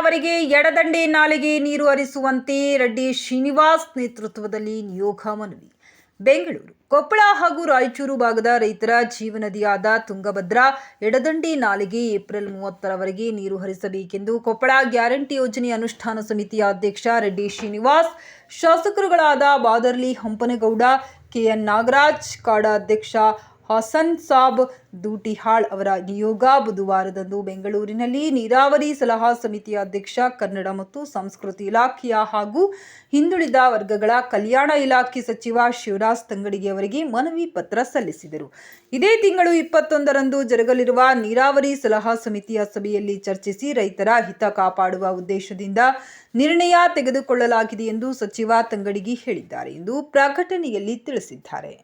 ನೀರಾವರಿಗೆ ಎಡದಂಡೆ ನಾಲೆಗೆ ನೀರು ಹರಿಸುವಂತೆ ರೆಡ್ಡಿ ಶ್ರೀನಿವಾಸ್ ನೇತೃತ್ವದಲ್ಲಿ ನಿಯೋಗ ಮನವಿ. ಬೆಂಗಳೂರು, ಕೊಪ್ಪಳ ಹಾಗೂ ರಾಯಚೂರು ಭಾಗದ ರೈತರ ಜೀವನದಿಯಾದ ತುಂಗಭದ್ರಾ ಎಡದಂಡೆ ನಾಲೆಗೆ ಏಪ್ರಿಲ್ 30ರವರೆಗೆ ನೀರು ಹರಿಸಬೇಕೆಂದು ಕೊಪ್ಪಳ ಗ್ಯಾರಂಟಿ ಯೋಜನೆ ಅನುಷ್ಠಾನ ಸಮಿತಿಯ ಅಧ್ಯಕ್ಷ ರೆಡ್ಡಿ ಶ್ರೀನಿವಾಸ್, ಶಾಸಕರುಗಳಾದ ಬಾದರ್ಲಿ ಹಂಪನಗೌಡ, ಕೆಎನ್ ನಾಗರಾಜ್, ಕಾಡಾ ಅಧ್ಯಕ್ಷ ಹಸನ್ ಸಾಬ್ ದೂಟಿಹಾಳ್ ಅವರ ನಿಯೋಗ ಬುಧವಾರದಂದು ಬೆಂಗಳೂರಿನಲ್ಲಿ ನೀರಾವರಿ ಸಲಹಾ ಸಮಿತಿಯ ಅಧ್ಯಕ್ಷ, ಕನ್ನಡ ಮತ್ತು ಸಂಸ್ಕೃತಿ ಇಲಾಖೆಯ ಹಾಗೂ ಹಿಂದುಳಿದ ವರ್ಗಗಳ ಕಲ್ಯಾಣ ಇಲಾಖೆ ಸಚಿವ ಶಿವರಾಜ್ ತಂಗಡಗಿ ಅವರಿಗೆ ಮನವಿ ಪತ್ರ ಸಲ್ಲಿಸಿದರು. ಇದೇ ತಿಂಗಳು 21ರಂದು ಜರುಗಲಿರುವ ನೀರಾವರಿ ಸಲಹಾ ಸಮಿತಿಯ ಸಭೆಯಲ್ಲಿ ಚರ್ಚಿಸಿ ರೈತರ ಹಿತ ಕಾಪಾಡುವ ಉದ್ದೇಶದಿಂದ ನಿರ್ಣಯ ತೆಗೆದುಕೊಳ್ಳಲಾಗಿದೆ ಎಂದು ಸಚಿವ ತಂಗಡಗಿ ಹೇಳಿದ್ದಾರೆ ಎಂದು ಪ್ರಕಟಣೆಯಲ್ಲಿ ತಿಳಿಸಿದ್ದಾರೆ.